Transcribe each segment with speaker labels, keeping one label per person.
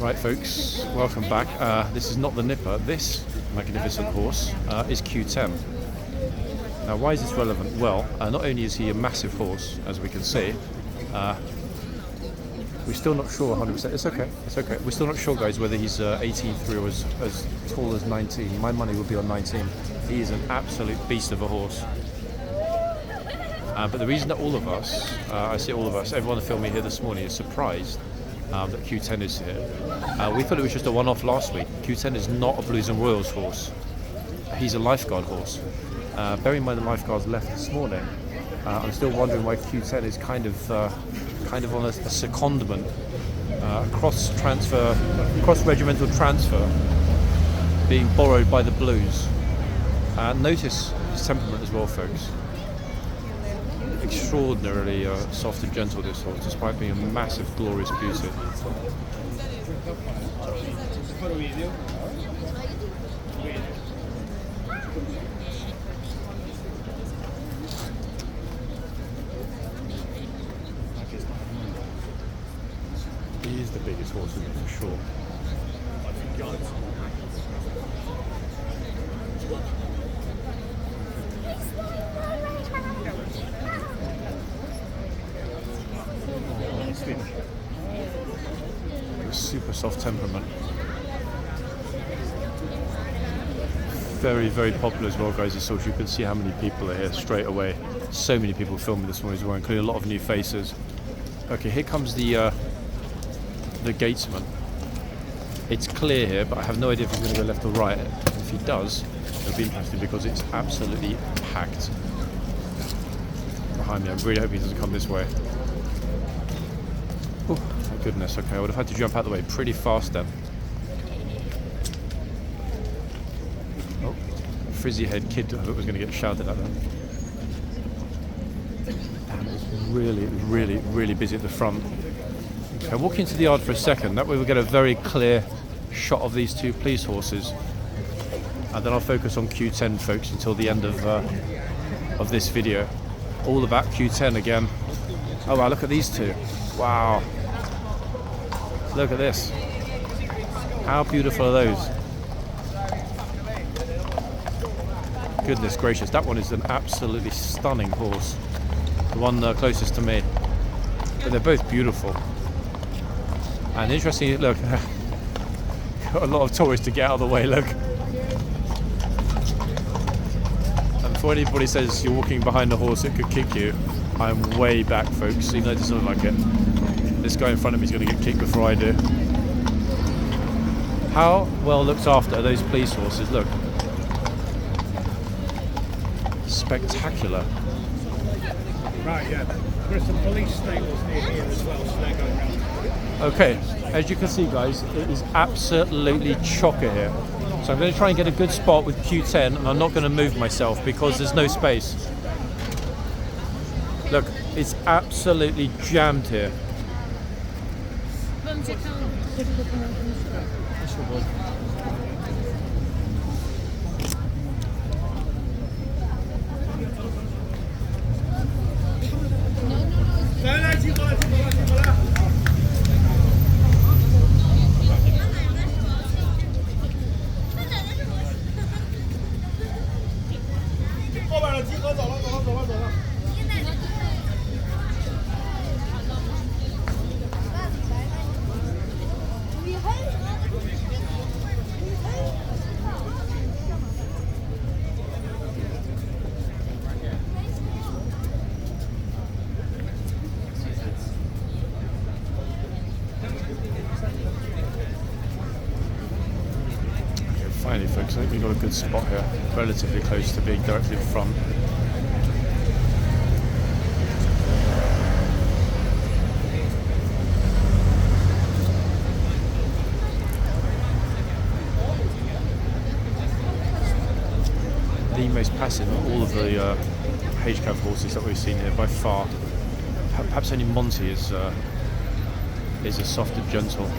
Speaker 1: Right folks, welcome back. This is not the Nipper. This magnificent horse is Q10. Now why is this relevant? Well, not only is he a massive horse, as we can see, we're still not sure 100%. It's okay, it's okay. We're still not sure, guys, whether he's 18.3 or as tall as 19. My money would be on 19. He is an absolute beast of a horse. But the reason that all of us, I say all of us, everyone that filmed me here this morning is surprised that Q10 is here. We thought it was just a one-off last week. Q10 is not a Blues and Royals horse. He's a lifeguard horse. Bearing in mind the lifeguards left this morning, I'm still wondering why Q10 is kind of on a secondment, cross-regimental transfer, being borrowed by the Blues. Notice his temperament as well, folks. Extraordinarily soft and gentle, this horse, despite being a massive, glorious beauty. He is the biggest horse in it, for sure. Super soft temperament. Very, very popular as well, guys. So you can see how many people are here straight away. So many people filming this morning as well, including a lot of new faces. Okay, here comes the gatesman. It's clear here, but I have no idea if he's going to go left or right. If he does, it'll be interesting because it's absolutely packed behind me. I really hope he doesn't come this way. Oh, my goodness. Okay, I would have had to jump out the way pretty fast then. Oh, frizzy head kid I thought was going to get shouted at then. And it's really, really, really busy at the front. Okay, I'll walk into the yard for a second. That way we'll get a very clear shot of these two police horses. And then I'll focus on Q10, folks, until the end of this video. All about Q10 again. Oh wow, look at these two. Wow. Look at this. How beautiful are those? Goodness gracious, that one is an absolutely stunning horse. The one closest to me. But they're both beautiful. And interesting, look, got a lot of tourists to get out of the way, look. And before anybody says you're walking behind a horse that could kick you, I'm way back, folks, even though it doesn't look like it. This guy in front of me is going to get kicked before I do. How well looked after are those police horses? Look. Spectacular.
Speaker 2: Right, yeah. There's some police stables near here as well, so they're going around.
Speaker 1: Okay, as you can see, guys, it is absolutely chocker here. So I'm going to try and get a good spot with Q10, and I'm not going to move myself because there's no space. Look, it's absolutely jammed here. Finally, folks, I think we've got a good spot here, relatively close to being directly in front. The most passive of all of the H-Cav horses that we've seen here by far. Perhaps only Monty is as soft and gentle.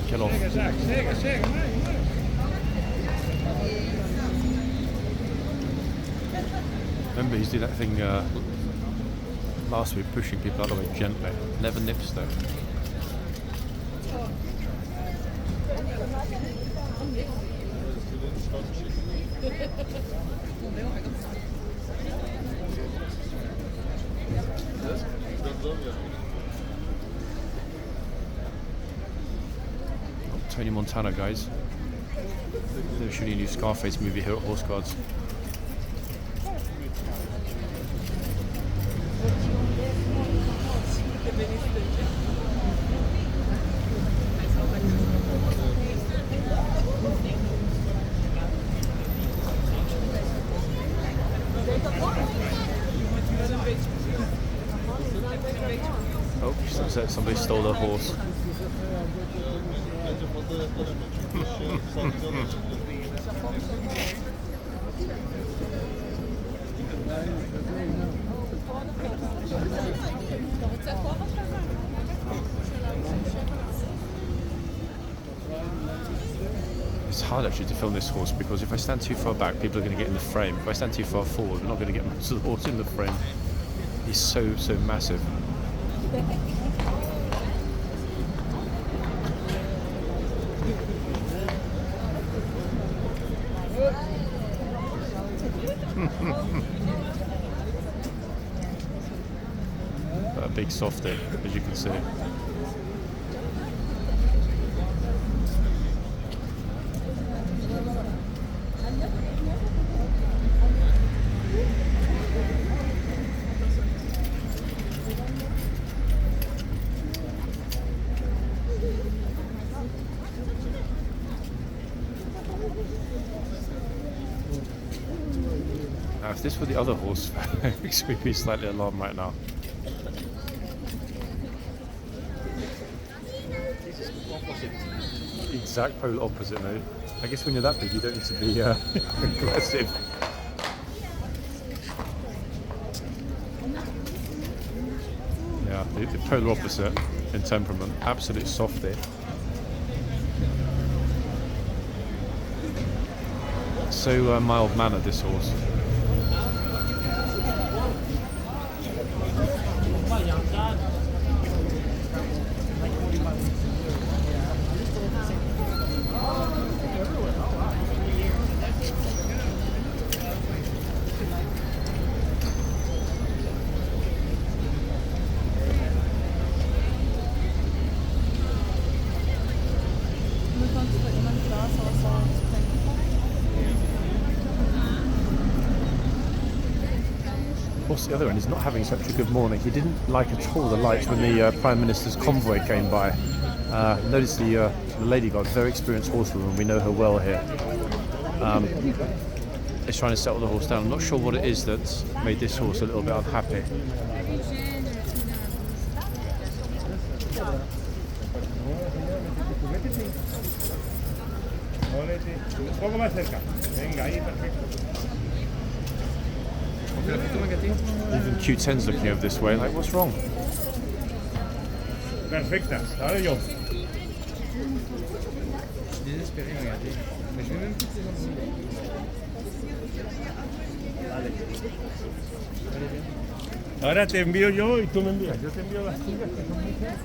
Speaker 1: Get off. Remember, he's doing that thing last week, pushing people out of the way gently. Never nips though. Tony Montana, guys. They're shooting a new Scarface movie here at Horse Guards. Oh, somebody stole their horse. It's hard actually to film this horse because if I stand too far back, people are going to get in the frame. If I stand too far forward, we're not going to get most of the horse in the frame. He's so massive. But a big softy, as you can see. Now, if this were the other horse, we'd be slightly alarmed right now. Exact polar opposite, mate. I guess when you're that big, you don't need to be aggressive. Yeah, the polar opposite in temperament. Absolute softy. So mild-mannered, this horse. What's the other end? He's not having such a good morning. He didn't like at all the lights when the Prime Minister's convoy came by. Notice the lady guard, very experienced horsewoman. We know her well here. Is trying to settle the horse down. I'm not sure what it is that's made this horse a little bit unhappy. Even Q10's looking over this way, like, what's wrong?
Speaker 2: Perfecta, ahora yo.
Speaker 3: Désespéré, regardez. Mais je vais même quitter dans le
Speaker 2: Ahora te envío yo y tú me envías. Yo te envío las tuyas que son muchas.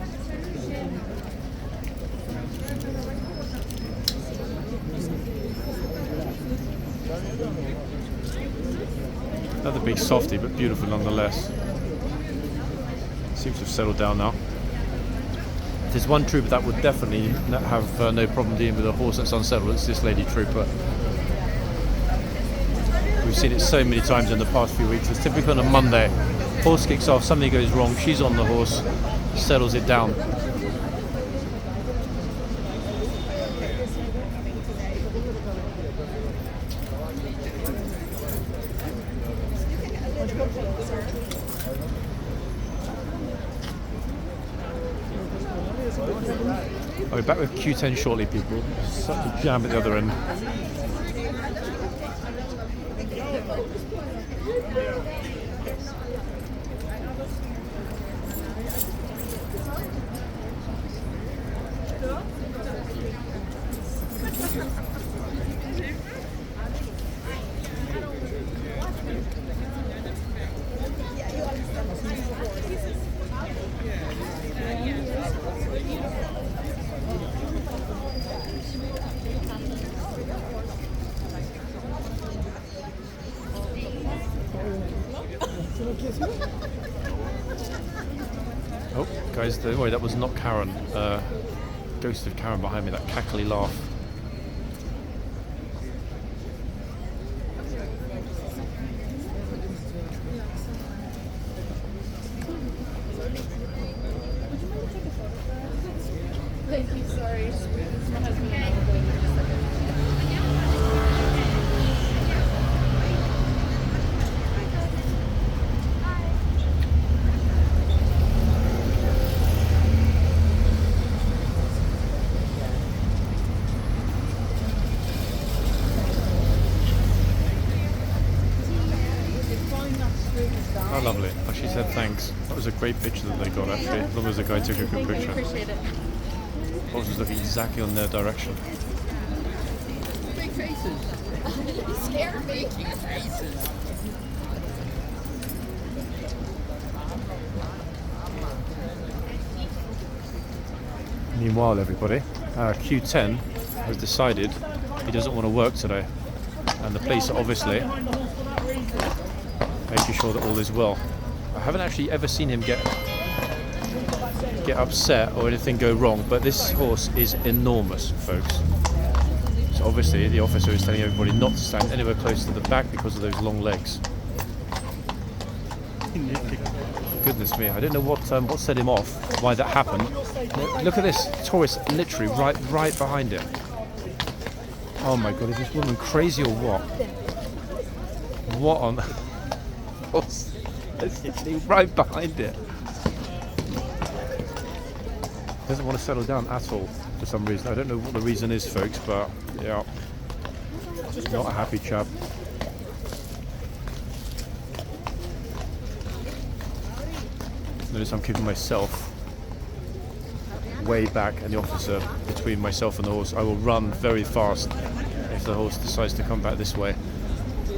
Speaker 1: Another big softy, but beautiful nonetheless. Seems to have settled down now. There's one trooper that would definitely have no problem dealing with a horse that's unsettled. It's this lady trooper. We've seen it so many times in the past few weeks. It's typically on a Monday. Horse kicks off, something goes wrong, she's on the horse, settles it down. I'll be back with Q10 shortly, people. Such a jam at the other end. Oh, guys, don't worry, that was not Karen. Ghost of Karen behind me, that cackly laugh.
Speaker 4: Thank you, sorry. It's my husband and I were going there just a second.
Speaker 1: Oh, lovely. Oh, she said thanks. That was a great picture that they got, actually. As long as the guy took a good
Speaker 4: Thank you,
Speaker 1: picture.
Speaker 4: appreciate it.
Speaker 1: Horse was looking exactly on their direction.
Speaker 3: Big faces.
Speaker 4: You scared me.
Speaker 3: Big faces.
Speaker 1: Meanwhile, everybody, Q10 has decided he doesn't want to work today. And the police are obviously making sure that all is well. I haven't actually ever seen him get upset or anything go wrong, but this horse is enormous, folks. So obviously the officer is telling everybody not to stand anywhere close to the back because of those long legs. Goodness me, I don't know what set him off, why that happened. Look at this, Taurus literally right behind him. Oh my god, is this woman crazy or what? What on... What's right behind it? Doesn't want to settle down at all for some reason. I don't know what the reason is, folks, but yeah, not a happy chap. Notice I'm keeping myself way back and the officer between myself and the horse. I will run very fast if the horse decides to come back this way.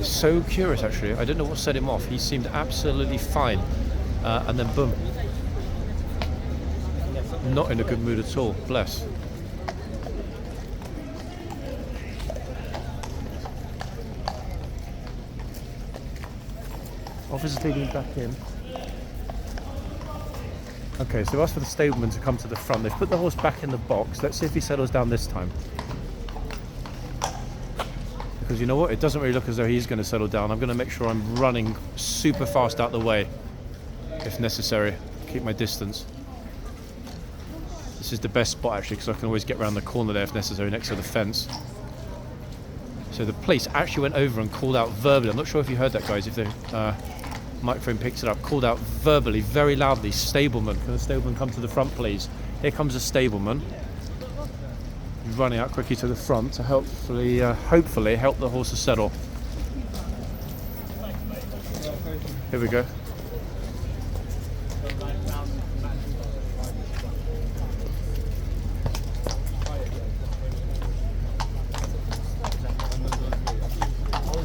Speaker 1: So curious, actually. I don't know what set him off. He seemed absolutely fine, and then boom. Not in a good mood at all. Bless. Officer's leading back in. Okay, so asked for the stableman to come to the front. They've put the horse back in the box. Let's see if he settles down this time. Because you know what? It doesn't really look as though he's going to settle down. I'm going to make sure I'm running super fast out the way, if necessary. Keep my distance. This is the best spot, actually, because I can always get around the corner there if necessary, next to the fence. So the police actually went over and called out verbally. I'm not sure if you heard that, guys, if the microphone picks it up. Called out verbally, very loudly, stableman. Can the stableman come to the front, please? Here comes a stableman. Running out quickly to the front to hopefully help the horses settle. Here we go.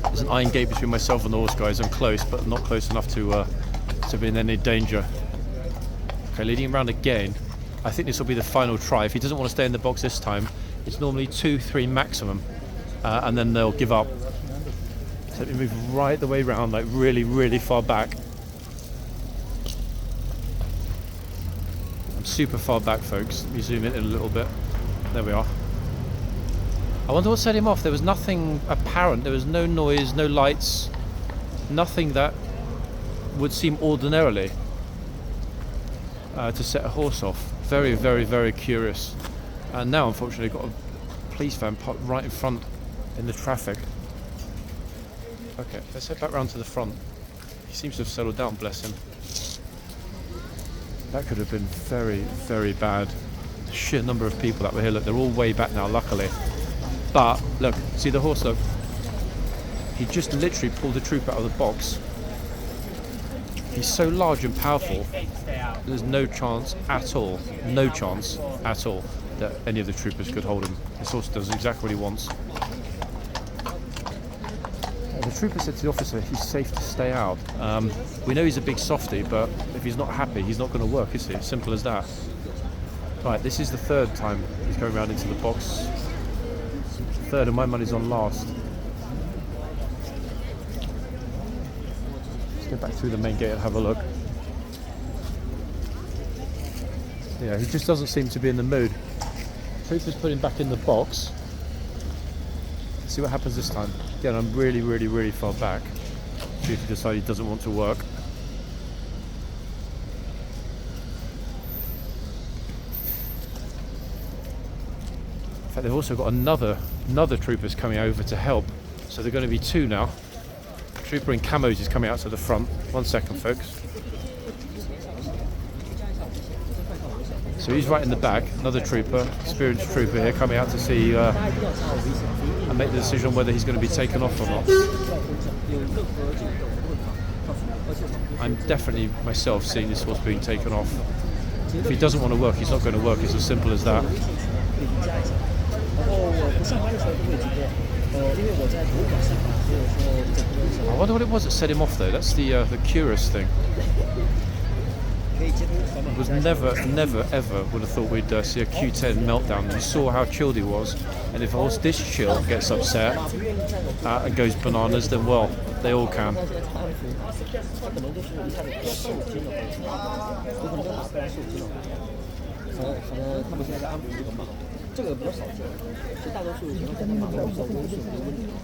Speaker 1: There's an iron gate between myself and the horse, guys. I'm close, but not close enough to be in any danger. Okay, leading him around again. I think this will be the final try. If he doesn't want to stay in the box this time, it's normally 2-3 maximum, and then they'll give up. So let me move right the way round, like really far back. I'm super far back, folks. Let me zoom in a little bit. There we are. I wonder what set him off. There was nothing apparent. There was no noise, no lights, nothing that would seem ordinarily to set a horse off. Very curious. And now, unfortunately, got a police van parked right in front in the traffic. Okay, let's head back round to the front. He seems to have settled down, bless him. That could have been very bad. The sheer number of people that were here. Look, they're all way back now, luckily. But, look, see the horse, look. He just literally pulled the troop out of the box. He's so large and powerful, there's no chance at all, that any of the troopers could hold him. This horse does exactly what he wants. The trooper said to the officer he's safe to stay out. We know he's a big softie, but if he's not happy, he's not going to work, is he? Simple as that. Right, this is the third time he's going around into the box. Third, and my money's on last. go back through the main gate and have a look. Yeah, he just doesn't seem to be in the mood. Trooper's put him back in the box. See what happens this time. Again, I'm really far back. Trooper decided he doesn't want to work. In fact, they've also got another troopers coming over to help. So they're going to be two now. Trooper in camos is coming out to the front. 1 second, folks. So he's right in the back. Another trooper, experienced trooper here, coming out to see and make the decision on whether he's going to be taken off or not. I'm definitely myself seeing this horse being taken off. If he doesn't want to work, he's not going to work. It's as simple as that. I wonder what it was that set him off though. That's the curious thing. I was never ever would have thought we'd see a Q10 meltdown. You saw how chilled he was, and if a horse this chill gets upset and goes bananas, then well, they all can.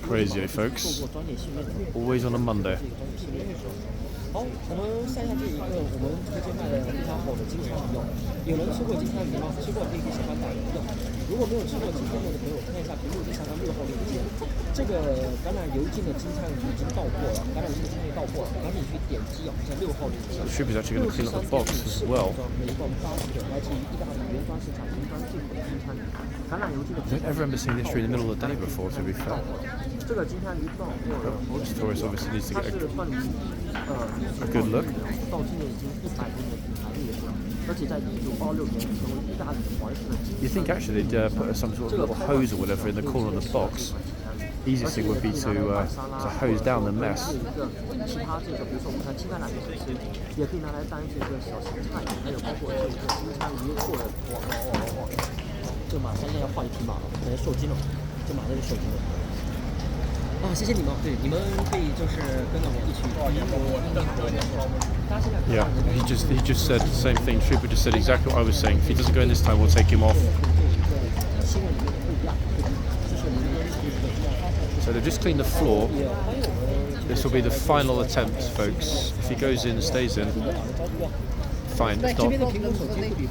Speaker 1: Crazy, eh, folks? Always on a Monday.
Speaker 3: 好，我们看一下这一个我们推荐卖的非常好的金枪鱼哦。有人吃过金枪鱼吗？吃过可以给小班打一个。如果没有吃过金枪鱼的朋友，看一下屏幕右上方6号链接。这个橄榄油浸的金枪鱼已经到货了，橄榄油的金枪鱼到货了，赶紧去点击啊，在6号链接。
Speaker 1: Should be actually going to clean up the box as well.
Speaker 3: 每一罐80的，来自于意大利原装市场原装进口的金枪鱼。橄榄油浸的。
Speaker 1: I don't ever remember seeing this during the middle of the day before, to be fair.
Speaker 3: 这个金枪鱼到货了。
Speaker 1: This tourist obviously needs to get a good look.
Speaker 3: 到今年已经100多年品牌历史了，而且在1986年成为意大利的皇室的。
Speaker 1: You think actually they'd put some sort of little hose or whatever in the corner of the box? Easiest thing would be to hose down the mess.
Speaker 3: 其他这个，比如说我们看青橄榄油吃，也可以拿来当这个小咸菜，还有包括这个金枪鱼或者这个马现在要换一匹马了，可能受惊了，这马真是受惊了。啊，谢谢你们，对，你们可以就是跟着我一起。
Speaker 1: Yeah, he just said the same thing. Trooper just said exactly what I was saying. If he doesn't go in this time, we'll take him off. So they've just cleaned the floor. This will be the final attempt, folks. If he goes in, stays in, fine. If not,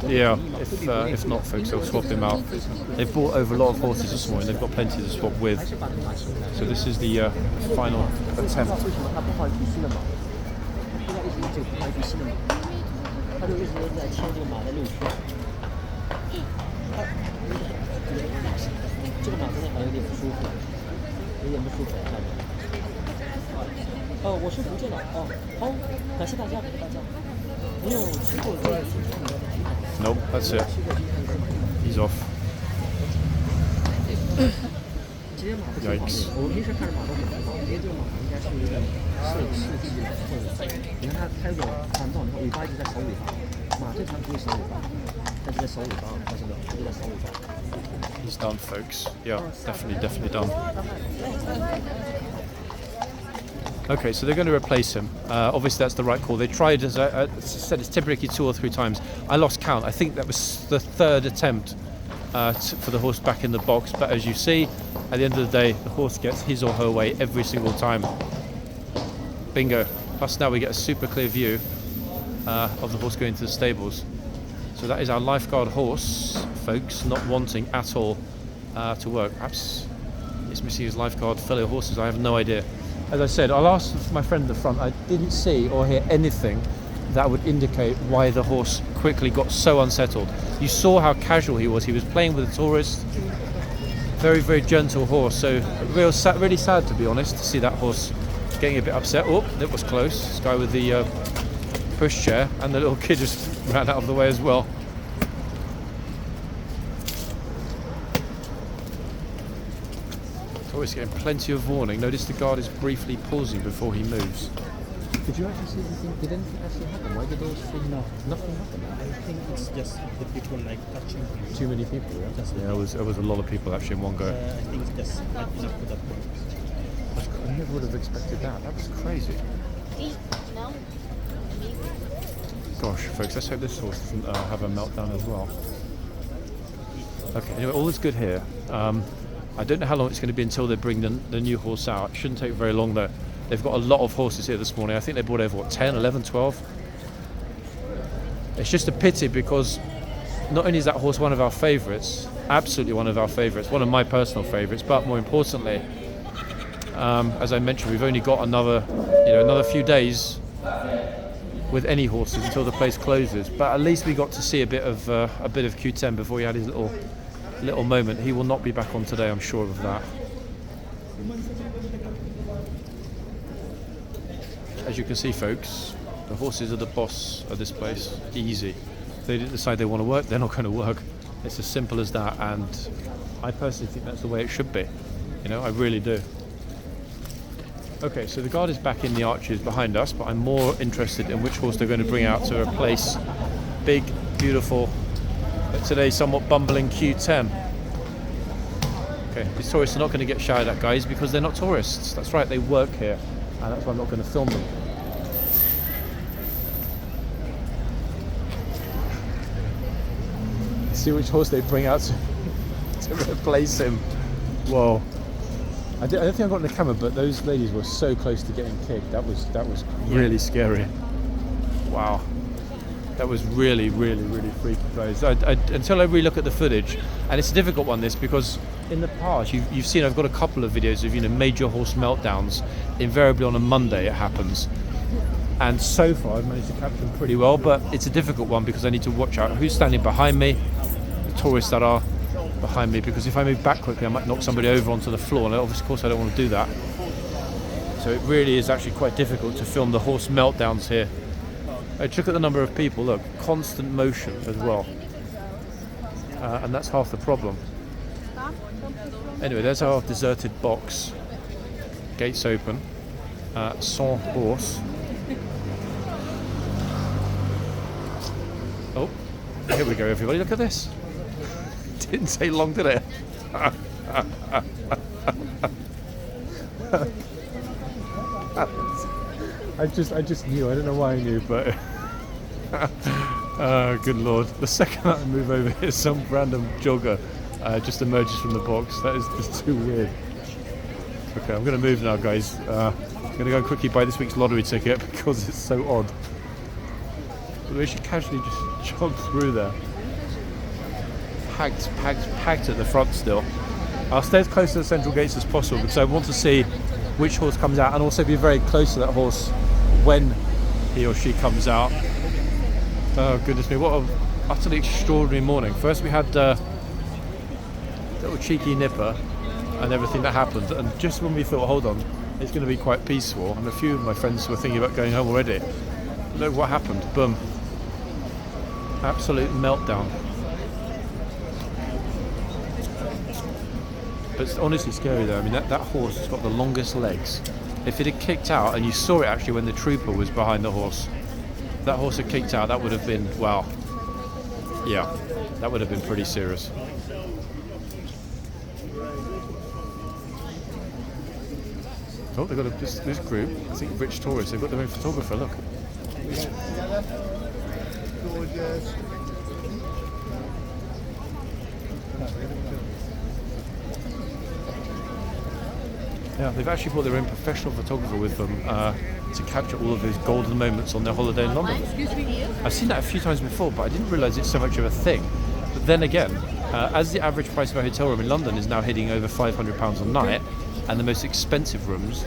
Speaker 1: yeah. If not, folks, they'll swap him out. They've brought over a lot of horses this morning. They've got plenty to swap with. So this is the final attempt.
Speaker 3: 他就一直在牵这个马的6圈。这个马真的好像有点不舒服，有点不舒服，看着。我是福建的。好，感谢大家，感谢大家。没有吃过这个金枪鱼的哪一款
Speaker 1: Nope, that's it. He's off.
Speaker 3: 这些马不挺好的，我们平时看着马都很好，因为这个马应该是一个设计的动物。你看它开着环状，然后尾巴一直在扫尾巴，马正常不会扫尾巴，但是在扫尾巴，发现没有？它就在扫尾巴。
Speaker 1: He's done, folks. Yeah, definitely done. Okay, so they're going to replace him. Obviously, that's the right call. They tried, as I said, it's typically 2 or 3 times. I lost count. I think that was the 3rd attempt for the horse back in the box. But as you see, at the end of the day, the horse gets his or her way every single time. Bingo. Plus now we get a super clear view of the horse going to the stables. So that is our lifeguard horse, folks, not wanting at all to work. Perhaps it's missing his lifeguard fellow horses. I have no idea. As I said, I'll ask my friend in the front. I didn't see or hear anything that would indicate why the horse quickly got so unsettled. You saw how casual he was. He was playing with a tourist. Very gentle horse. So really sad, to be honest, to see that horse getting a bit upset. Oh, it was close. This guy with the pushchair, and the little kid just ran out of the way as well. He's getting plenty of warning. Notice the guard is briefly pausing before he moves.
Speaker 3: Did you actually see anything? Did anything actually happen? Why did those things?
Speaker 5: No.
Speaker 3: Nothing happened.
Speaker 5: I think it's just the people like touching him.
Speaker 3: Too many people. Yeah?
Speaker 1: Yeah, there was a lot of people actually in one go.
Speaker 5: I think it's just like enough for that point.
Speaker 1: I never would have expected that. That was crazy. Gosh, folks, let's hope this horse doesn't have a meltdown as well. Okay, anyway, all is good here. I don't know how long it's going to be until they bring the new horse out. It shouldn't take very long though. They've got a lot of horses here this morning. I think they brought over, what, 10, 11, 12? It's just a pity because not only is that horse one of our favourites, absolutely one of our favourites, one of my personal favourites, but more importantly, as I mentioned, we've only got another few days with any horses until the place closes. But at least we got to see a bit of Q10 before he had his little moment. He will not be back on today, I'm sure of that. As you can see, folks, the horses are the boss of this place. Easy. If they decide they want to work, they're not going to work. It's as simple as that, and I personally think that's the way it should be. You know, I really do. Okay, so the guard is back in the arches behind us, but I'm more interested in which horse they're going to bring out to replace big, beautiful, but today somewhat bumbling Q10. Okay, these tourists are not going to get shouted at, guys, because they're not tourists. That's right, they work here, and that's why I'm not going to film them. See which horse they bring out to replace him. Whoa. I don't think I got in the camera, but those ladies were so close to getting kicked. That was really scary. Wow. That was really, really, really freaky, guys. Until I really look at the footage, and it's a difficult one, this, because in the past you've seen I've got a couple of videos of major horse meltdowns. Invariably on a Monday it happens, and so far I've managed to capture them pretty well. But it's a difficult one because I need to watch out who's standing behind me, the tourists that are behind me, because if I move back quickly I might knock somebody over onto the floor, and of course I don't want to do that. So it really is actually quite difficult to film the horse meltdowns here. Look at the number of people, look, constant motion as well, and that's half the problem. Anyway, there's our deserted box, gates open, sans horse. Oh, here we go, everybody, look at this. Didn't take long, did it? I just knew. I don't know why I knew, but good lord! The second that I move over here, some random jogger just emerges from the box. That is just too weird. Okay, I'm going to move now, guys. I'm going to go and quickly buy this week's lottery ticket because it's so odd. But we should casually just jog through there. Packed at the front still. I'll stay as close to the central gates as possible because I want to see which horse comes out, and also be very close to that horse when he or she comes out. Oh goodness me, what an utterly extraordinary morning. First we had little cheeky nipper and everything that happened, and just when we thought, hold on, it's going to be quite peaceful, and a few of my friends were thinking about going home already, look what happened. Boom. Absolute meltdown. But it's honestly scary though. I mean, that horse has got the longest legs. If it had kicked out, and you saw it actually when the trooper was behind the horse, if that horse had kicked out, that would have been, wow. Yeah, that would have been pretty serious. Oh, they've got this group, I think rich tourists, they've got their own photographer, look. Yeah, they've actually brought their own professional photographer with them to capture all of those golden moments on their holiday in London. I've seen that a few times before, but I didn't realise it's so much of a thing. But then again, as the average price of a hotel room in London is now hitting over £500 a night, and the most expensive rooms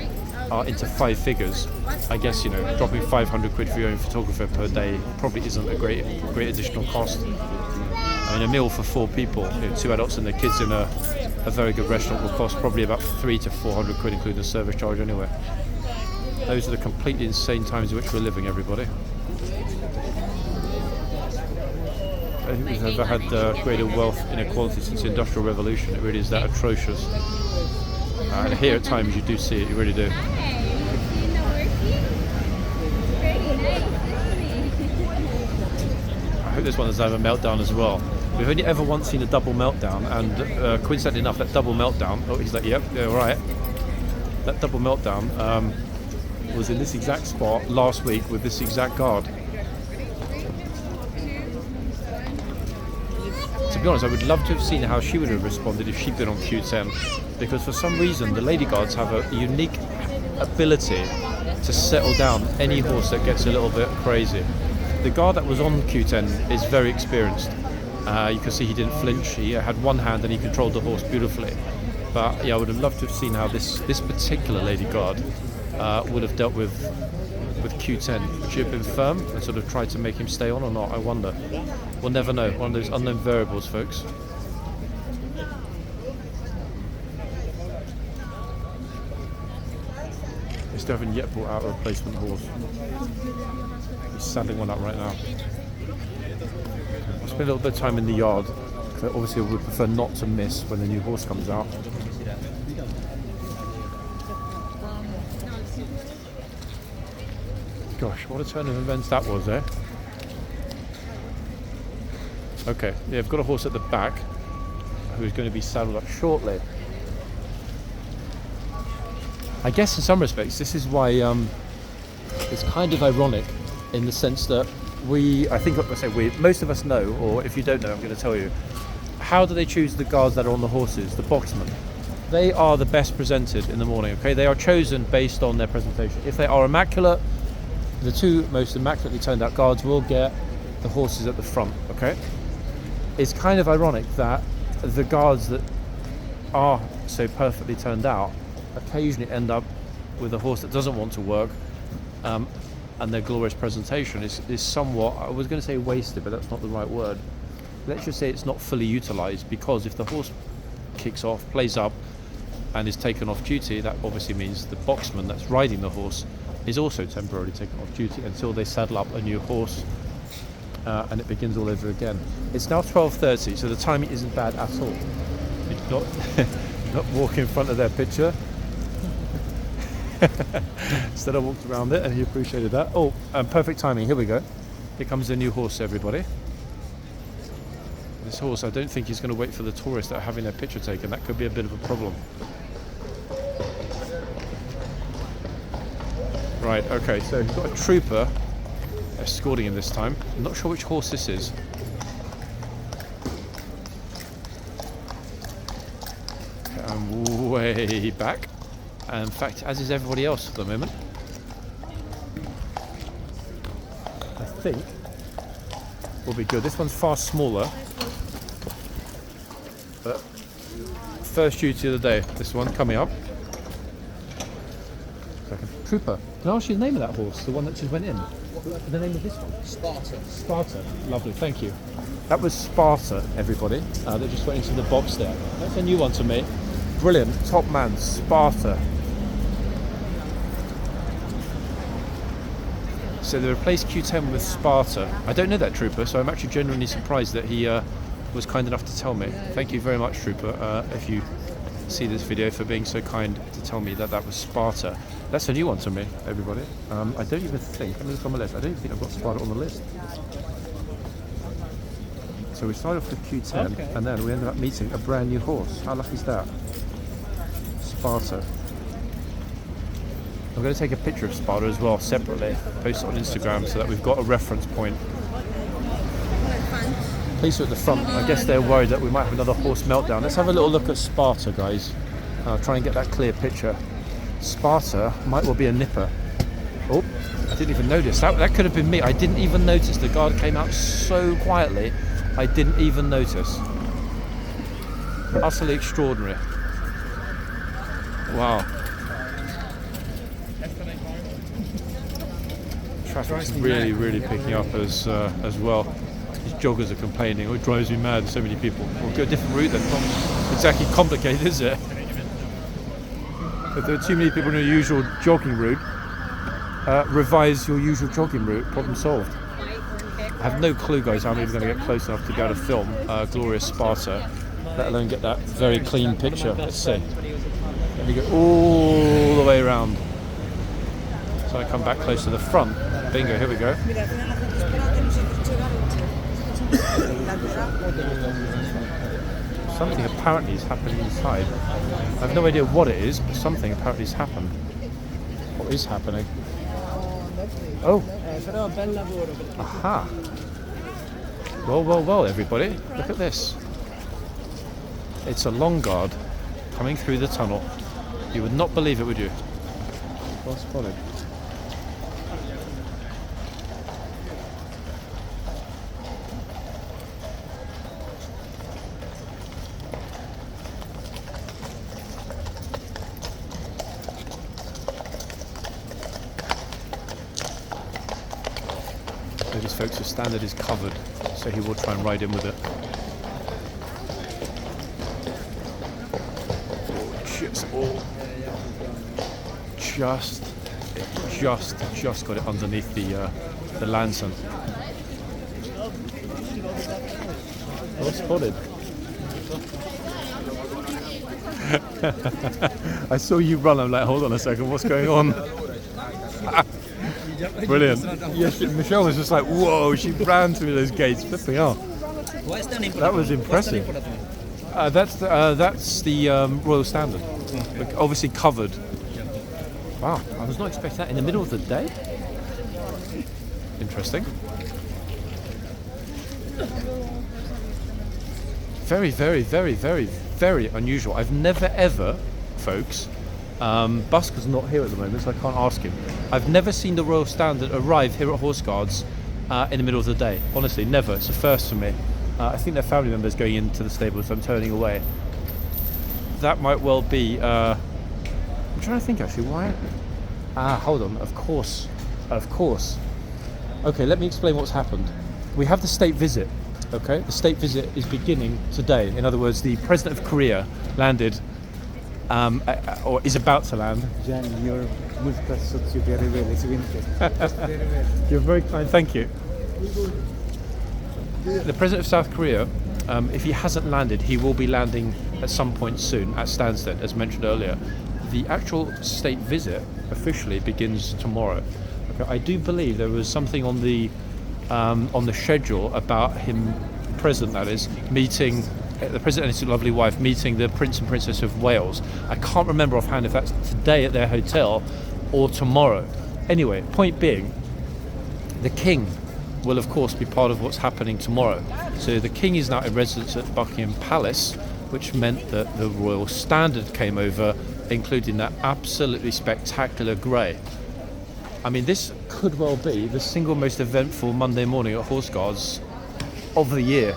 Speaker 1: are into 5 figures, I guess, dropping 500 quid for your own photographer per day probably isn't a great additional cost. I mean, a meal for 4 people, 2 adults and their kids in a very good restaurant will cost probably about 300 to 400 quid, including the service charge anyway. Those are the completely insane times in which we're living, everybody. I think we've never had greater wealth inequality since the Industrial Revolution. It really is that atrocious. And here at times you do see it, you really do. I hope this one doesn't have a meltdown as well. We've only ever once seen a double meltdown, and coincidentally enough, that double meltdown, oh, he's like, yep, yeah, all right. That double meltdown was in this exact spot last week with this exact guard. To be honest, I would love to have seen how she would have responded if she'd been on Q10, because for some reason the lady guards have a unique ability to settle down any horse that gets a little bit crazy. The guard that was on Q10 is very experienced. You can see he didn't flinch. He had one hand and he controlled the horse beautifully. But yeah, I would have loved to have seen how this particular lady guard would have dealt with Q10. Would she have been firm and sort of tried to make him stay on or not? I wonder. We'll never know. One of those unknown variables, folks. They still haven't yet brought out a replacement horse. He's saddling one up right now. I'll spend a little bit of time in the yard, because obviously I would prefer not to miss when the new horse comes out. Gosh, what a turn of events that was, eh? Okay, yeah, I've got a horse at the back who's going to be saddled up shortly. I guess in some respects this is why it's kind of ironic, in the sense that most of us know, or if you don't know, I'm going to tell you. How do they choose the guards that are on the horses, the boxmen? They are the best presented in the morning, okay? They are chosen based on their presentation. If they are immaculate, the two most immaculately turned out guards will get the horses at the front, okay? It's kind of ironic that the guards that are so perfectly turned out occasionally end up with a horse that doesn't want to work, and their glorious presentation is somewhat, I was going to say wasted, but that's not the right word. Let's just say it's not fully utilised, because if the horse kicks off, plays up, and is taken off duty, that obviously means the boxman that's riding the horse is also temporarily taken off duty until they saddle up a new horse, and it begins all over again. It's now 12:30, so the timing isn't bad at all. It's not walk in front of their picture. Instead I walked around it and he appreciated that. Oh, perfect timing, here we go. Here comes the new horse, everybody. This horse, I don't think he's going to wait for the tourists that are having their picture taken. That could be a bit of a problem. Right, okay, so he's got a trooper escorting him this time. I'm not sure which horse this is. I'm way back. In fact, as is everybody else at the moment. I think will be good. This one's far smaller, but first duty of the day. This one coming up. Second. Trooper. Can I ask you the name of that horse? The one that just went in. The name of this one?
Speaker 3: Sparta.
Speaker 1: Sparta. Lovely. Thank you. That was Sparta, everybody. They just went into the box there. That's a new one to me. Brilliant. Top man. Sparta. So they replaced Q10 with Sparta. I don't know that trooper, so I'm actually genuinely surprised that he was kind enough to tell me. Thank you very much, trooper, if you see this video, for being so kind to tell me that that was Sparta. That's a new one to me, everybody. I don't even think, let me look on my list, I don't even think I've got Sparta on the list. So we started off with Q10, okay, and then we ended up meeting a brand new horse. How lucky is that? Sparta. I'm going to take a picture of Sparta as well, separately, post it on Instagram so that we've got a reference point. Place her at the front. I guess they're worried that we might have another horse meltdown. Let's have a little look at Sparta, guys. I'll try and get that clear picture. Sparta might well be a nipper. Oh, I didn't even notice. That could have been me. I didn't even notice. The guard came out so quietly, I didn't even notice. Utterly extraordinary. Wow. Traffic's really picking up as well. These joggers are complaining. Oh, it drives me mad, so many people. We'll go a different route then. Not exactly complicated, is it? If there are too many people in your usual jogging route, revise your usual jogging route. Problem solved. I have no clue, guys, how I'm even going to get close enough to be able to film glorious Sparta, let alone get that very clean picture. Let's see. Let me go all the way around. So I come back close to the front. Bingo, here we go. Something apparently is happening inside. I have no idea what it is, but something apparently has happened. What is happening? Oh,
Speaker 3: それはベンラボール。
Speaker 1: aha. Well, well, well, everybody. Look at this. It's a long guard coming through the tunnel. You would not believe it, would you? Well spotted. These folks, the standard is covered, so he will try and ride in with it. Just got it underneath the lantern. Well spotted. I saw you run. I'm like, hold on a second, what's going on? Brilliant. Yes, Michelle was just like, whoa, she ran through those gates, flipping out. That was impressive. That's the Royal Standard. Okay. Obviously covered. Wow, I was not expecting that in the middle of the day. Interesting. Very, very, very, very, very unusual. I've never ever, folks, Busker's not here at the moment, so I can't ask him. I've never seen the Royal Standard arrive here at Horseguards in the middle of the day. Honestly, never. It's a first for me. I think they're family members going into the stable, so I'm turning away. That might well be... I'm trying to think actually, why? Hold on, of course. Okay, let me explain what's happened. We have the state visit, okay? The state visit is beginning today. In other words, the President of Korea landed, or is about to land.
Speaker 3: Jan, your musical suits you very well. It's winter.
Speaker 1: You're very kind, thank you. The President of South Korea, if he hasn't landed, he will be landing at some point soon at Stansted, as mentioned earlier. The actual state visit officially begins tomorrow. Okay, I do believe there was something on the schedule about him, the President that is, meeting the President and his lovely wife, meeting the Prince and Princess of Wales. I can't remember offhand if that's today at their hotel or tomorrow. Anyway, point being, the King will of course be part of what's happening tomorrow. So the King is now in residence at Buckingham Palace, which meant that the Royal Standard came over, including that absolutely spectacular grey. I mean, this could well be the single most eventful Monday morning at Horseguards of the year.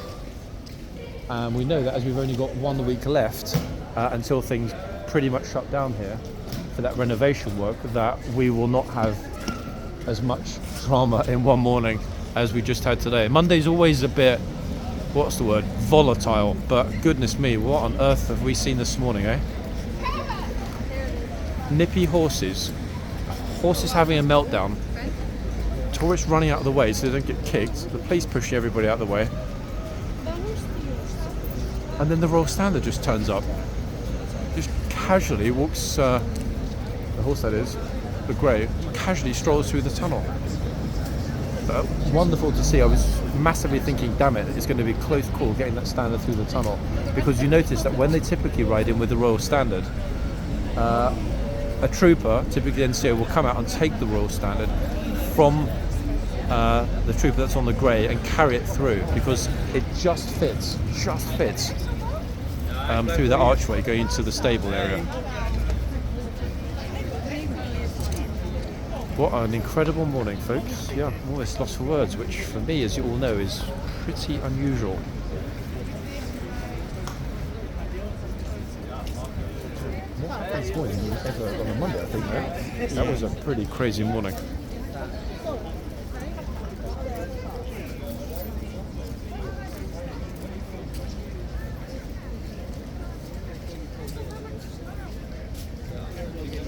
Speaker 1: We know that as we've only got 1 week left until things pretty much shut down here for that renovation work, that we will not have as much drama in one morning as we just had today. Monday's always a bit, what's the word, volatile, but goodness me, what on earth have we seen this morning, eh? Nippy horses having a meltdown, tourists running out of the way so they don't get kicked, the police pushing everybody out of the way, and then the Royal Standard just turns up, just casually walks, the horse that is, the grey, casually strolls through the tunnel. Wonderful to see. I was massively thinking, damn it, it's going to be a close call getting that standard through the tunnel, because you notice that when they typically ride in with the Royal Standard, a trooper, typically NCO, will come out and take the Royal Standard from the trooper that's on the grey and carry it through, because it just fits through that archway going into the stable area. What an incredible morning, folks. Yeah, I'm almost lost for words, which for me, as you all know, is pretty unusual. What happened this morning was ever on a Monday, I think, right? That was a pretty crazy morning.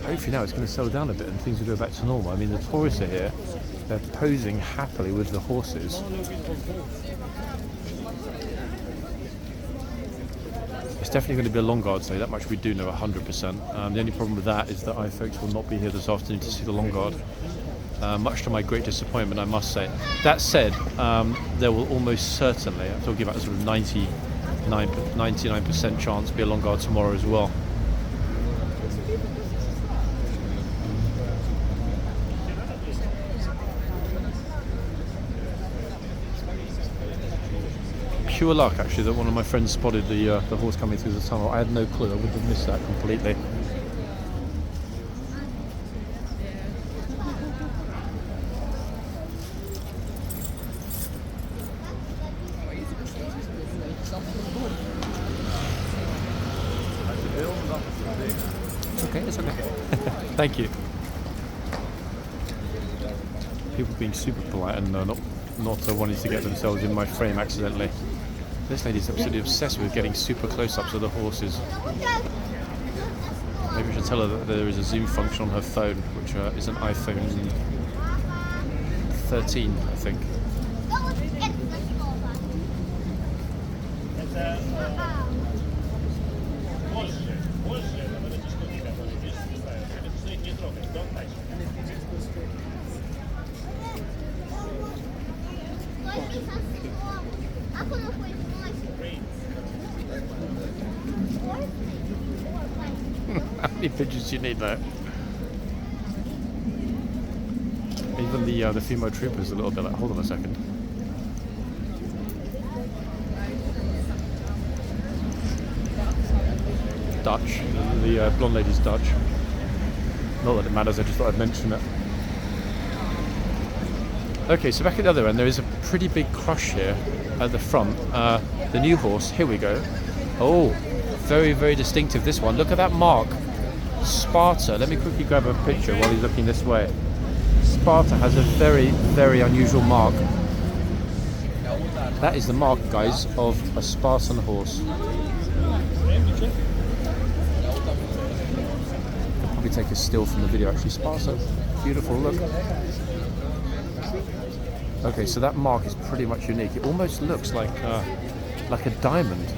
Speaker 1: Hopefully now it's going to settle down a bit and things will go back to normal. I mean, the tourists are here, they're posing happily with the horses. It's definitely going to be a long guard day, that much we do know 100%. The only problem with that is that I folks will not be here this afternoon to see the long guard, much to my great disappointment, I must say. That said, there will almost certainly, I'm talking about a sort of 99% chance, be a long guard tomorrow as well. pure luck actually that one of my friends spotted the horse coming through the tunnel. I had no clue. I would have missed that completely. It's okay. Thank you. People being super polite and not wanting to get themselves in my frame accidentally. This lady's absolutely obsessed with getting super close-ups of the horses. Maybe I should tell her that there is a zoom function on her phone, which is an iPhone 13, I think. How many pictures do you need there? Even the female trooper's a little bit like, hold on a second. Dutch. The blonde lady's Dutch. Not that it matters, I just thought I'd mention it. Okay, so back at the other end, there is a pretty big crush here at the front. The new horse, here we go. Oh, very, very distinctive, this one. Look at that mark. Sparta. Let me quickly grab a picture while he's looking this way. Sparta has a very, very unusual mark. That is the mark, guys, of a Spartan horse. I'll probably take a still from the video, actually. Sparta. Beautiful, look. Okay, so that mark is pretty much unique. It almost looks like a diamond.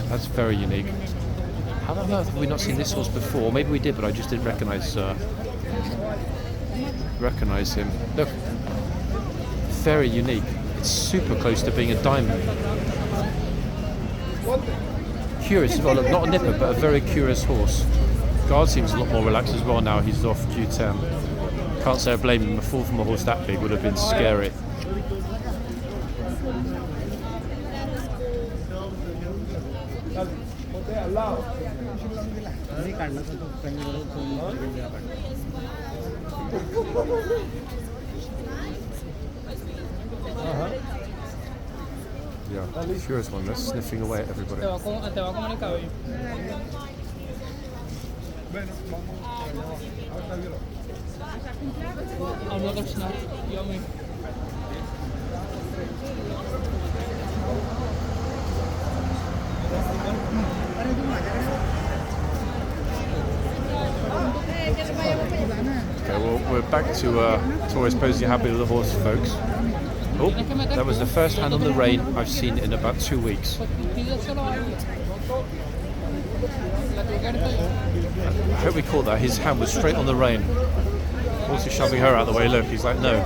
Speaker 1: That's very unique. How on earth have we not seen this horse before? Maybe we did, but I just didn't recognize him. Look, very unique. It's super close to being a diamond. Curious as well. Look, not a nipper, but a very curious horse. Guard seems a lot more relaxed as well now. He's off Q10. Can't say I blame him. A fall from a horse that big would have been scary. Yeah, curious one. They're sniffing away at everybody. Okay, well, we're back to Torres Posey happy with the horse, folks. Oh, that was the first hand on the rein I've seen in about 2 weeks. I hope we caught that. His hand was straight on the rein. Also shoving her out of the way. Look, he's like, no.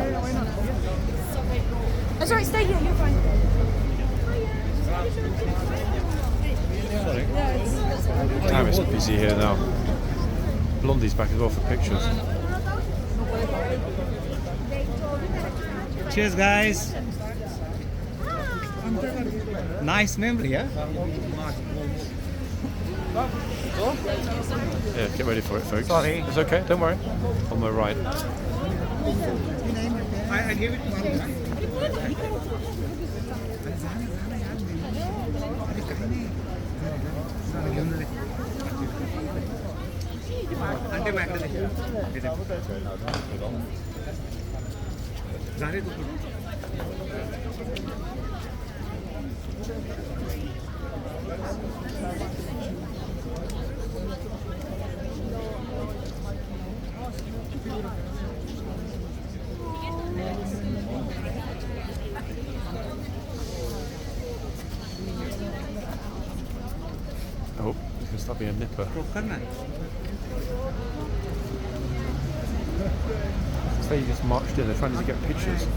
Speaker 4: Oh, sorry, stay here, you're fine.
Speaker 1: Damn, it's busy here now. Blondie's back as well for pictures.
Speaker 5: Cheers, guys. Nice memory, yeah?
Speaker 1: Yeah, get ready for it, folks.
Speaker 5: Sorry.
Speaker 1: It's okay, don't worry. On my right.
Speaker 5: I gave it to you.
Speaker 1: Oh, he's going to start being a nipper. So you just marched in, they're trying to get pictures.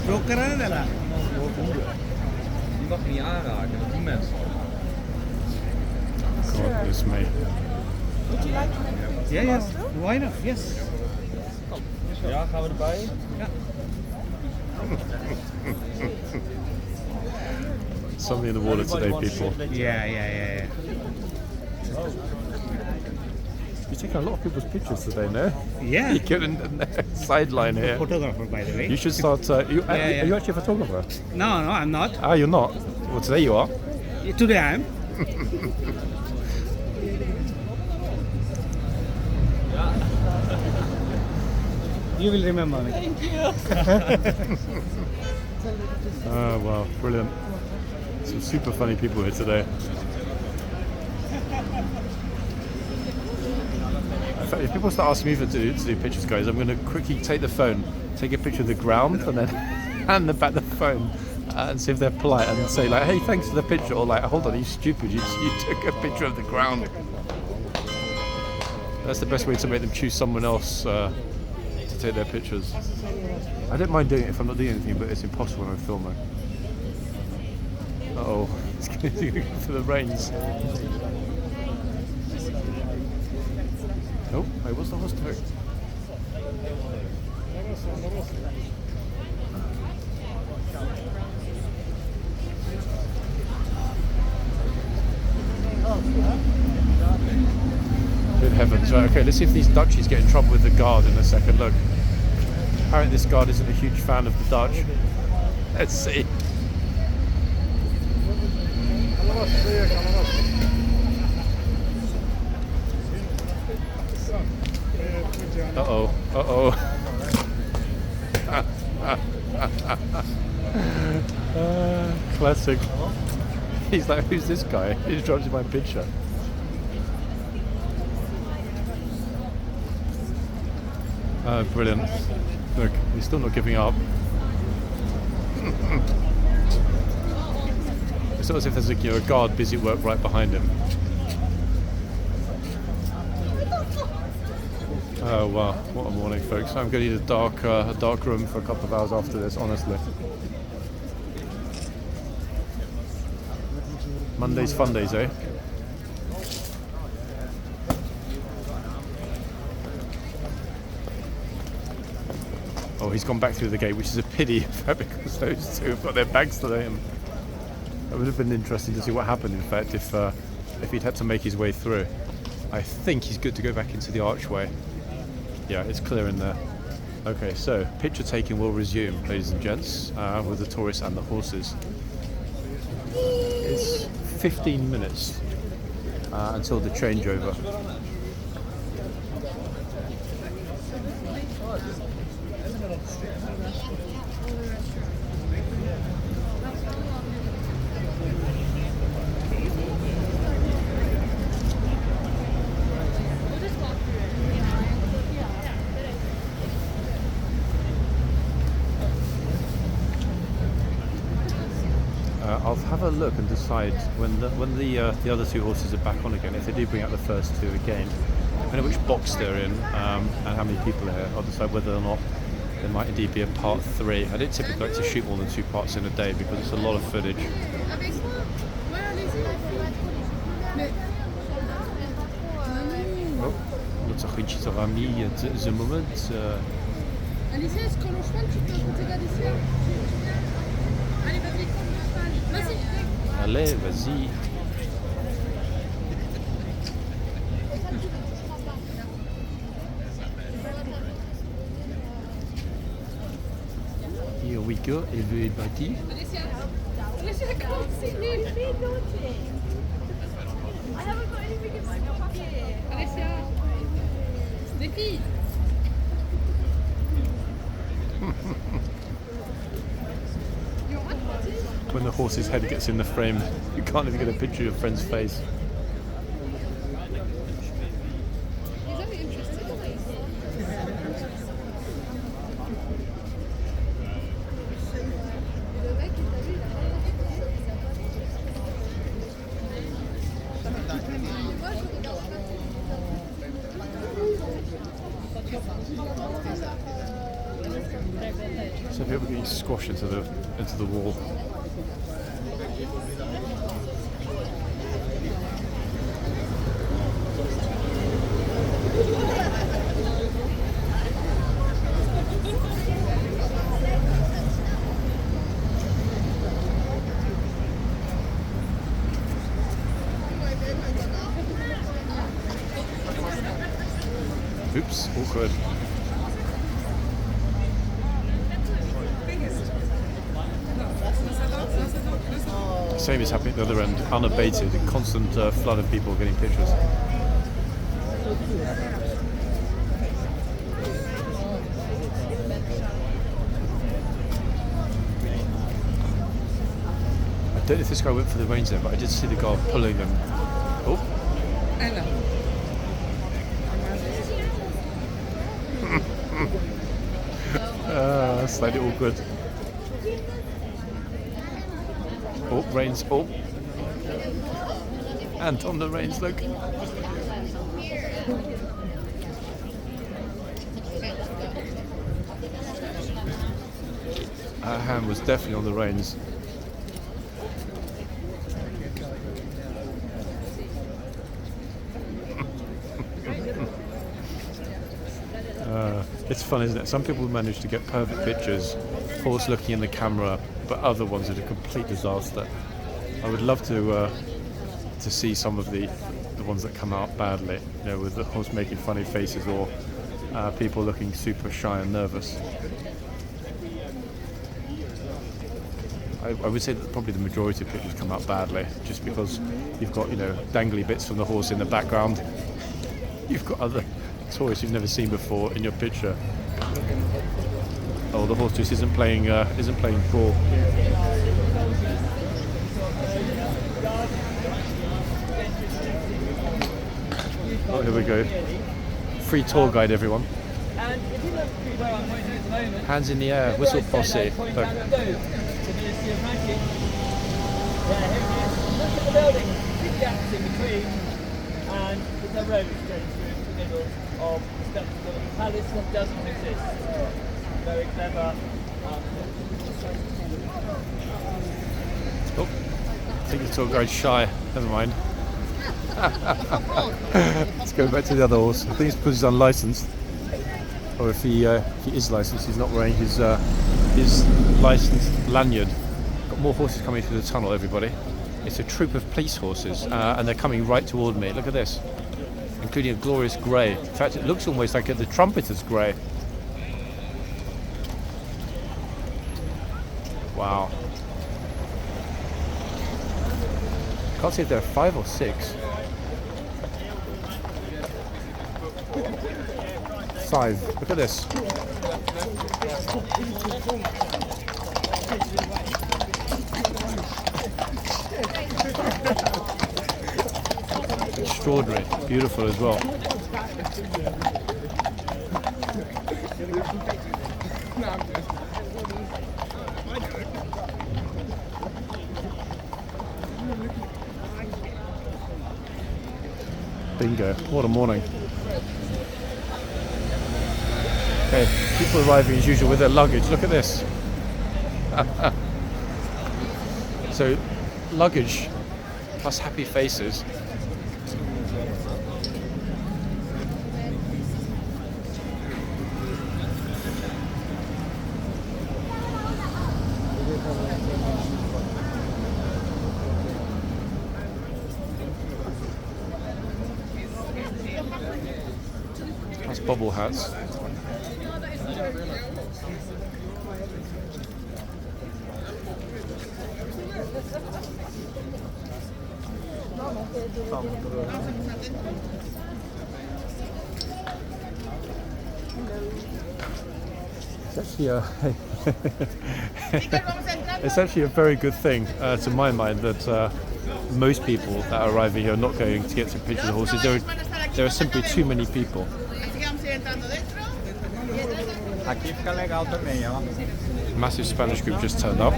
Speaker 5: Stroke कराने देला.
Speaker 6: Die mag niet aanraken, dat doen mensen.
Speaker 1: Goodness me.
Speaker 5: Yeah, yeah. Why not? Yes.
Speaker 6: Ja, gaan we erbij?
Speaker 1: Something in the water today, people.
Speaker 5: Yeah.
Speaker 1: You're taking a lot of people's pictures today, no?
Speaker 5: Yeah.
Speaker 1: You're getting the sideline here.
Speaker 5: Photographer, by the way.
Speaker 1: You should start. Are you actually a photographer?
Speaker 5: No, I'm not.
Speaker 1: Ah, you're not. Well, today you are.
Speaker 5: Today I am. You will remember me.
Speaker 1: Oh wow, brilliant. Some super funny people here today. In fact, if people start asking me to do pictures, guys, I'm going to quickly take the phone, take a picture of the ground, and then hand them back the phone and see if they're polite and say like, "Hey, thanks for the picture," or like, "Hold on, are you stupid? You took a picture of the ground." That's the best way to make them choose someone else to take their pictures. I don't mind doing it if I'm not doing anything, but it's impossible when I'm filming. Uh-oh, it's going to go for the reins. Oh, wait, what's the horse doing? Good heavens. Right, okay, let's see if these Dutchies get in trouble with the guard in a second. Look. Apparently this guard isn't a huge fan of the Dutch. Let's see. Uh-oh, uh-oh. Classic. He's like, who's this guy? He just drops in my picture. Brilliant. Look, he's still not giving up. It's not as if there's a guard busy at work right behind him. Oh wow, what a morning, folks. I'm going to need a dark room for a couple of hours after this, honestly. Mondays, fun days, eh? Oh, he's gone back through the gate, which is a pity because those two have got their bags today. And it would have been interesting to see what happened, in fact, if he'd had to make his way through. I think he's good to go back into the archway. Yeah, it's clear in there. Okay, so picture taking will resume, ladies and gents, with the tourists and the horses. It's 15 minutes until the changeover. I'll have a look and decide when the other two horses are back on again, if they do bring out the first two again, depending on which box they're in and how many people are here, I'll decide whether or not there might indeed be a part 3. I don't typically like to shoot more than 2 parts in a day because it's a lot of footage. Oh, notre vriendje sera mis at the moment.
Speaker 4: Alicia, est-ce qu'on le chemin, tu peux monter là d'ici? Allez, vas-y.
Speaker 1: Allez, vas-y. Here we go, everybody.
Speaker 4: Alicia, I can't see you. Be naughty. I haven't got anything in my pocket. Alicia, des filles.
Speaker 1: When the horse's head gets in the frame, you can't even get a picture of your friend's face.
Speaker 4: He's only interested in these. Le mec, il t'a vu, il a rien dit.
Speaker 1: So people are getting squashed into the wall. Oops, awkward. Same is happening at the other end, unabated, a constant flood of people getting pictures. I don't know if this guy went for the reins there, but I did see the guy pulling them. Oh. Slightly awkward. Oh, reins. Oh. And on the reins, look. Our hand was definitely on the reins. It's fun, isn't it? Some people manage to get perfect pictures, horse looking in the camera, but other ones are a complete disaster. I would love to see some of the ones that come out badly, you know, with the horse making funny faces or people looking super shy and nervous. I would say that probably the majority of pictures come out badly, just because you've got, you know, dangly bits from the horse in the background. You've got other toys you've never seen before in your picture. Oh, the horse just isn't playing ball. Oh, here we go. Free tour guide, everyone. Hands in the air, whistle posse. Look.
Speaker 3: Look at the building, big gaps in between, and there's no road going through the middle of the steps of the palace that doesn't exist. Very clever.
Speaker 1: Oh, I think the tour guide's shy. Never mind. Let's go back to the other horse. I think it's because he's unlicensed. Or if he is licensed, he's not wearing his licensed lanyard. Got more horses coming through the tunnel, everybody. It's a troop of police horses, and they're coming right toward me. Look at this, including a glorious grey. In fact, it looks almost like the trumpeter's grey. Wow. Can't see if there are 5 or 6. 5. Look at this. Extraordinary. Beautiful as well. Bingo. What a morning. Okay, people arriving as usual with their luggage. Look at this. So, luggage plus happy faces. That's bobble hats. It's actually a very good thing, to my mind, that most people that are arriving here are not going to get some pictures of horses. There are simply too many people. Massive Spanish group just turned up.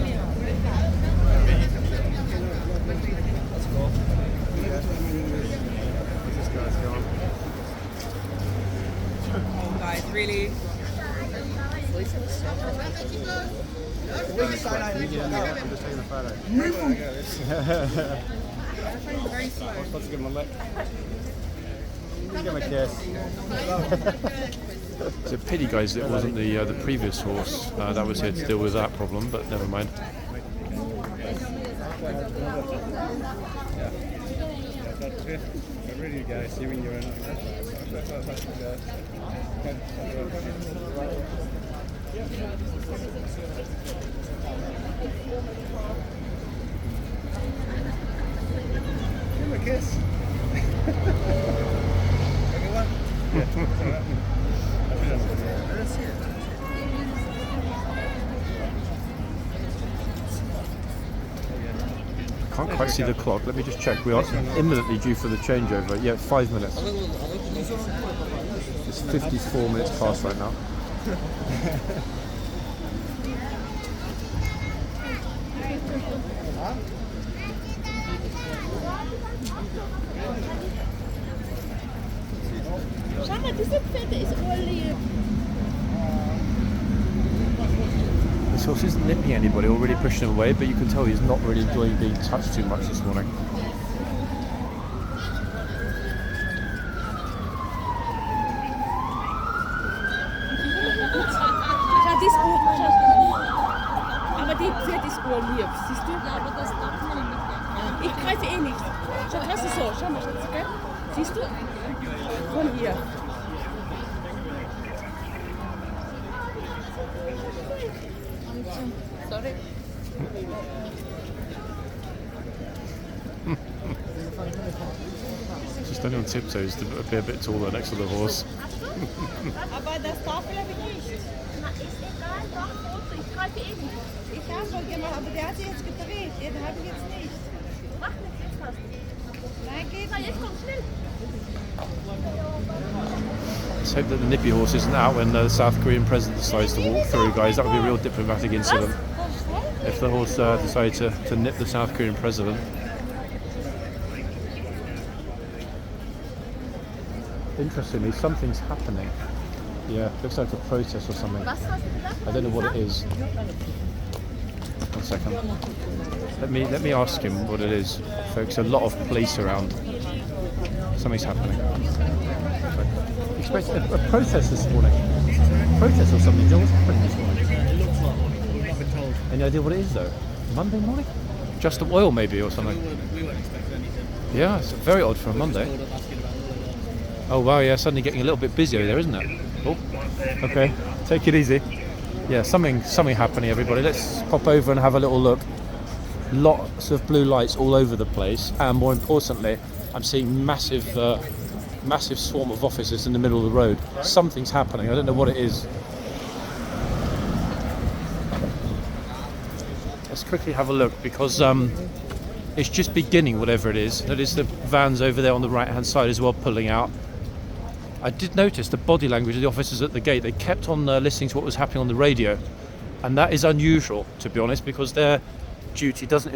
Speaker 7: Guys, really
Speaker 1: Let's give him a lick. Give him a kiss. It's a pity, guys, it wasn't the previous horse that was here to deal with that problem, but never mind.
Speaker 2: Really, guys, even you're in. Give him a kiss.
Speaker 1: Can't quite see the clock. Let me just check. We are imminently due for the changeover. Yeah, 5 minutes. It's 54 minutes past right now.
Speaker 4: Schau mal, diese Pferde ist urlieb.
Speaker 1: This horse isn't nipping anybody or really pushing him away, but you can tell he's not really enjoying being touched too much this morning.
Speaker 4: Schau, die ist urlieb. Aber die Pferd ist urlieb, siehst du? Ja, aber das darf man nicht. Ich greife eh nicht. Schau, das ist so. Schau mal, Schatz, gell? Siehst du? Von hier. Sorry.
Speaker 1: Just standing on tiptoes to appear a bit taller next to the horse.
Speaker 4: Aber das darf er nicht. Na, ist egal, doch, Foto. Ich greife eh nicht. Ich habe schon gemacht, aber der hat sich jetzt gedreht. Den habe ich jetzt nicht. Mach nicht, jetzt fast. Nein, geht. Na, jetzt kommt schnell.
Speaker 1: Let's hope that the nippy horse isn't out when the South Korean president decides to walk through, guys. That would be a real diplomatic incident if the horse decided to nip the South Korean president. Interestingly, something's happening. Yeah, looks like a protest or something. I don't know what it is. 1 second. Let me ask him what it is, folks. A lot of police around. Something's happening. Expect a protest this morning. Protest or something. Joe, what's happening this morning?
Speaker 2: It looks like we've not been told.
Speaker 1: Any idea what it is though? Monday morning? Just the oil maybe or something.
Speaker 2: We weren't expecting anything.
Speaker 1: Yeah, it's very odd for a Monday. Oh wow, yeah, suddenly getting a little bit busy over there, isn't it? Oh, okay, take it easy. Yeah, something happening, everybody. Let's pop over and have a little look. Lots of blue lights all over the place, and more importantly, I'm seeing massive swarm of officers in the middle of the road. Something's happening. I don't know what it is. Let's quickly have a look because it's just beginning, whatever it is. That is the vans over there on the right-hand side as well pulling out. I did notice the body language of the officers at the gate. They kept on listening to what was happening on the radio, and that is unusual, to be honest, because their duty doesn't